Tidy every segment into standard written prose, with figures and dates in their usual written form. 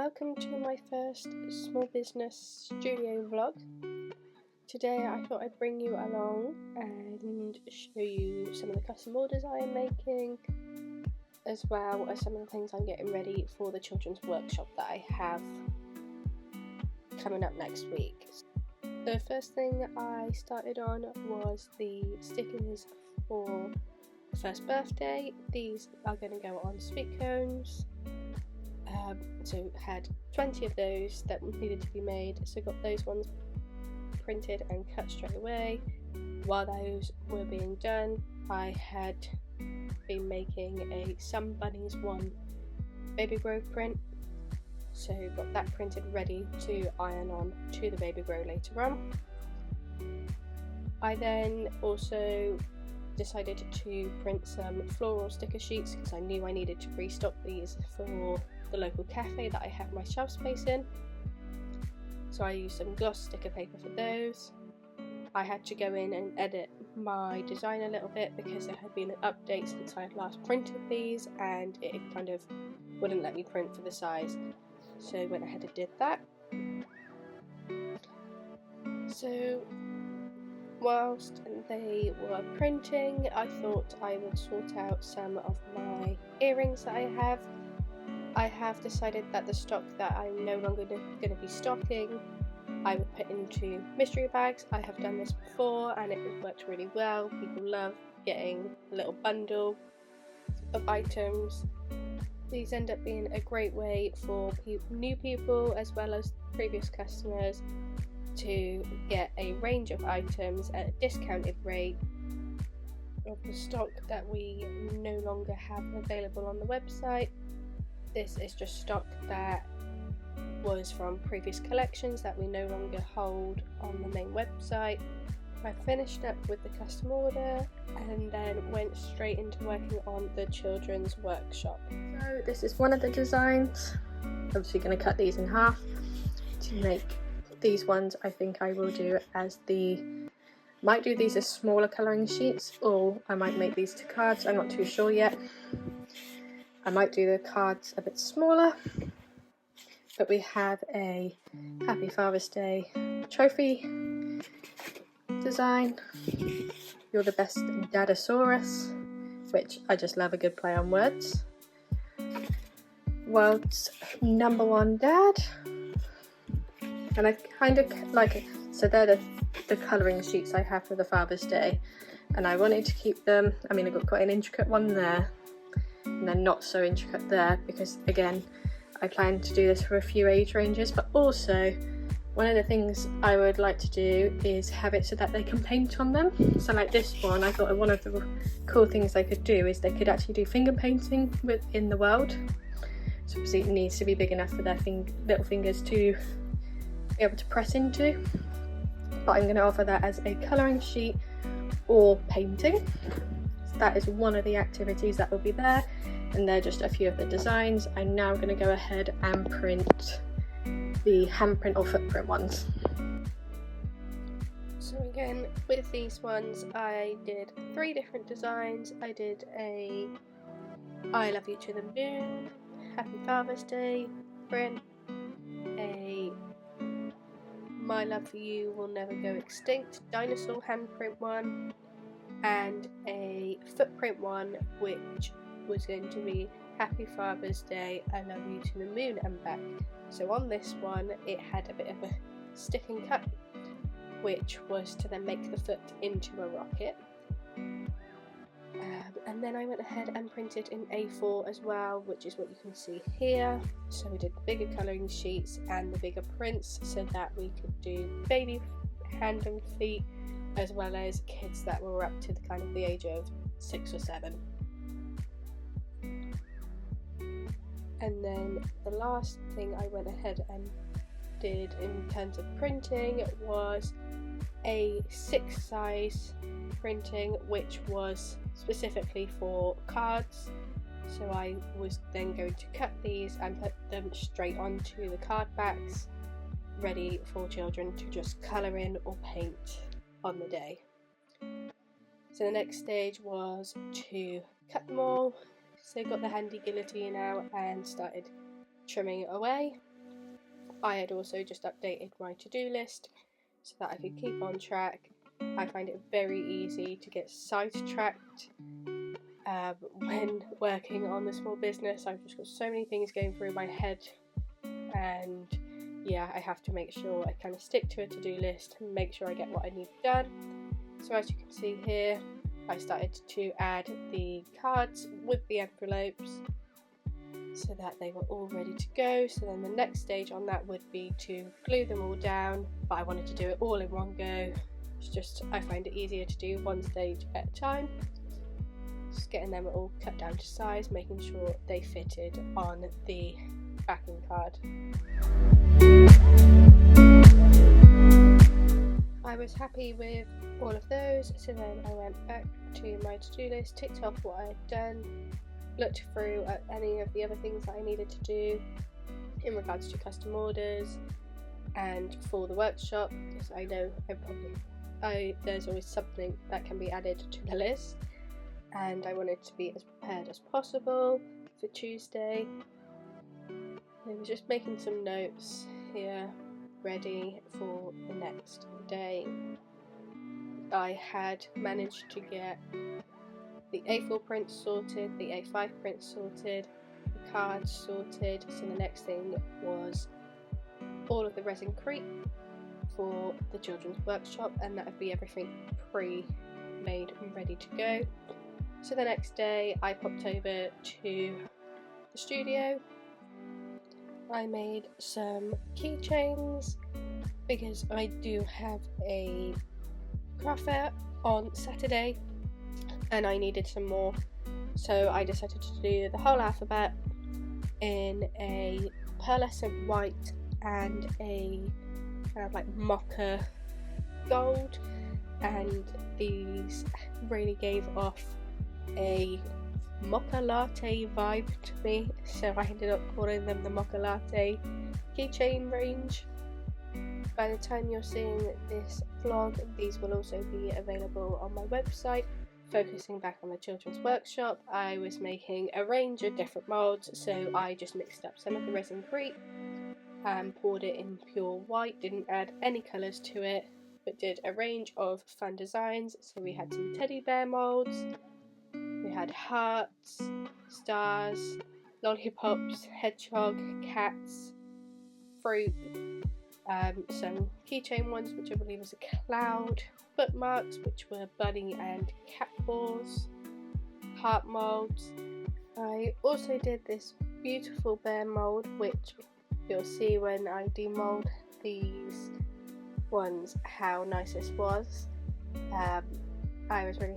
welcome to my first small business studio vlog. Today I thought I'd bring you along and show you some of the custom orders I am making, as well as some of the things I'm getting ready for the children's workshop that I have coming up next week. The first thing I started on was the stickers for the first birthday. These are going to go on sweet cones. So had 20 of those that needed to be made, so got those ones printed and cut straight away. While those were being done, I had been making a Some Bunnies One Baby Grow print, so got that printed ready to iron on to the Baby Grow later on. I then also decided to print some floral sticker sheets because I knew I needed to restock these for the local cafe that I have my shelf space in. So I used some gloss sticker paper for those. I had to go in and edit my design a little bit because there had been an update since I had last printed these and it kind of wouldn't let me print for the size. So I went ahead and did that. So whilst they were printing, I thought I would sort out some of my earrings that I have. I have decided that the stock that I'm no longer going to be stocking, I would put into mystery bags. I have done this before and it has worked really well. People love getting a little bundle of items. These end up being a great way for new people as well as previous customers to get a range of items at a discounted rate of the stock that we no longer have available on the website. This is just stock that was from previous collections that we no longer hold on the main website. I finished up with the custom order and then went straight into working on the children's workshop. So this is one of the designs. Obviously going to cut these in half to make these ones. I think I will do might do these as smaller colouring sheets, or I might make these to cards. I'm not too sure yet. I might do the cards a bit smaller, but we have a Happy Father's Day trophy design. You're the best Dadasaurus, which I just love a good play on words. World's number one dad, and I kind of like it. So they're the colouring sheets I have for the Father's Day, and I wanted to keep them. I mean, I've got quite an intricate one there, and then not so intricate there, because again I plan to do this for a few age ranges, but also one of the things I would like to do is have it so that they can paint on them. So like this one, I thought one of the cool things they could do is they could actually do finger painting within the world. So obviously it needs to be big enough for their little fingers to be able to press into, but I'm going to offer that as a colouring sheet or painting. That is one of the activities that will be there, and they're just a few of the designs. I'm now going to go ahead and print the handprint or footprint ones. So again, with these ones I did 3 different designs. I did a I Love You to the Moon, Happy Father's Day print, a My Love for You Will Never Go Extinct dinosaur handprint one, and a footprint one which was going to be Happy Father's Day, I Love You to the Moon and back. So on this one it had a bit of a stick and cut, which was to then make the foot into a rocket. And then I went ahead and printed in A4 as well, which is what you can see here. So we did the bigger colouring sheets and the bigger prints so that we could do baby hand and feet, as well as kids that were up to the age of 6 or 7. And then the last thing I went ahead and did in terms of printing was a 6 size printing, which was specifically for cards. So I was then going to cut these and put them straight onto the card backs, ready for children to just colour in or paint on the day. So the next stage was to cut them all. So got the handy guillotine out and started trimming it away. I had also just updated my to-do list so that I could keep on track. I find it very easy to get sidetracked when working on the small business. I've just got so many things going through my head, and yeah, I have to make sure I kind of stick to a to-do list and make sure I get what I need done. So as you can see here, I started to add the cards with the envelopes so that they were all ready to go. So then the next stage on that would be to glue them all down, but I wanted to do it all in one go. It's just, I find it easier to do one stage at a time. Just getting them all cut down to size, making sure they fitted on the backing card. I was happy with all of those, so then I went back to my to-do list, ticked off what I had done, looked through at any of the other things that I needed to do in regards to custom orders and for the workshop, because I know there's always something that can be added to the list, and I wanted to be as prepared as possible for Tuesday. I was just making some notes here ready for the next day. I had managed to get the A4 print sorted, the A5 print sorted, the cards sorted, so the next thing was all of the resin crepe for the children's workshop, and that would be everything pre-made and ready to go. So the next day I popped over to the studio. I made some keychains because I do have a craft fair on Saturday and I needed some more, so I decided to do the whole alphabet in a pearlescent white and a kind of like mocha gold, and these really gave off a mocha latte vibe to me, so I ended up calling them the mocha latte keychain range. By the time you're seeing this vlog, these will also be available on my website. Focusing back on the children's workshop, I was making a range of different moulds, so I just mixed up some of the resin crepe and poured it in pure white, didn't add any colours to it, but did a range of fun designs. So we had some teddy bear moulds, we had hearts, stars, lollipops, hedgehog, cats, fruit, some keychain ones which I believe was a cloud, bookmarks which were bunny and cat paws, heart moulds. I also did this beautiful bear mould, which you'll see when I demould these ones how nice this was. I was really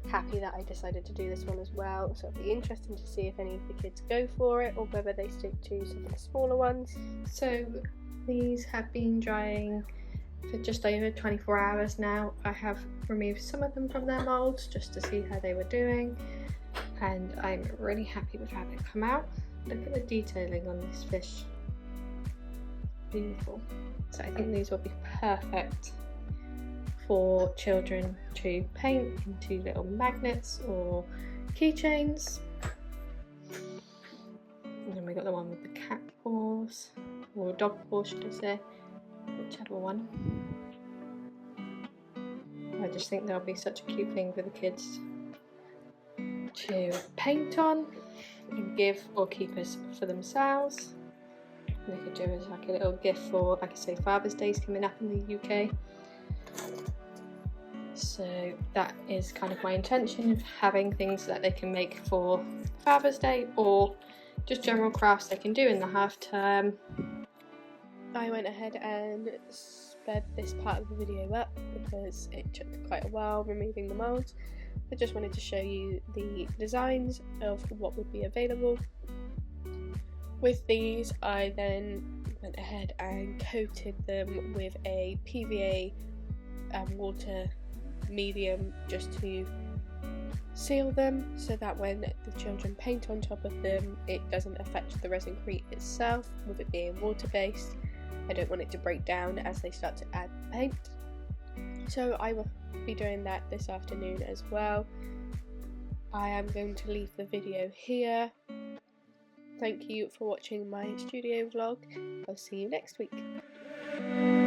happy that I decided to do this one as well, so it'll be interesting to see if any of the kids go for it or whether they stick to some of the smaller ones. So these have been drying for just over 24 hours now. I have removed some of them from their moulds just to see how they were doing, and I'm really happy with how they've come out. Look at the detailing on this fish. Beautiful. So I think these will be perfect for children to paint into little magnets or keychains. And then we got the one with the cat paws, or dog paws should I say, whichever one. I just think there'll be such a cute thing for the kids to paint on and give or keep as for themselves. And they could do as like a little gift for, like I say, Father's Day's coming up in the UK. So that is kind of my intention, of having things that they can make for Father's Day or just general crafts they can do in the half term. I went ahead and sped this part of the video up because it took quite a while removing the moulds. I just wanted to show you the designs of what would be available. With these, I then went ahead and coated them with a PVA water medium just to seal them, so that when the children paint on top of them, it doesn't affect the resin crepe itself. With it being water based, I don't want it to break down as they start to add paint. So I will be doing that this afternoon as well. I am going to leave the video here Thank you for watching my studio vlog. I'll see you next week.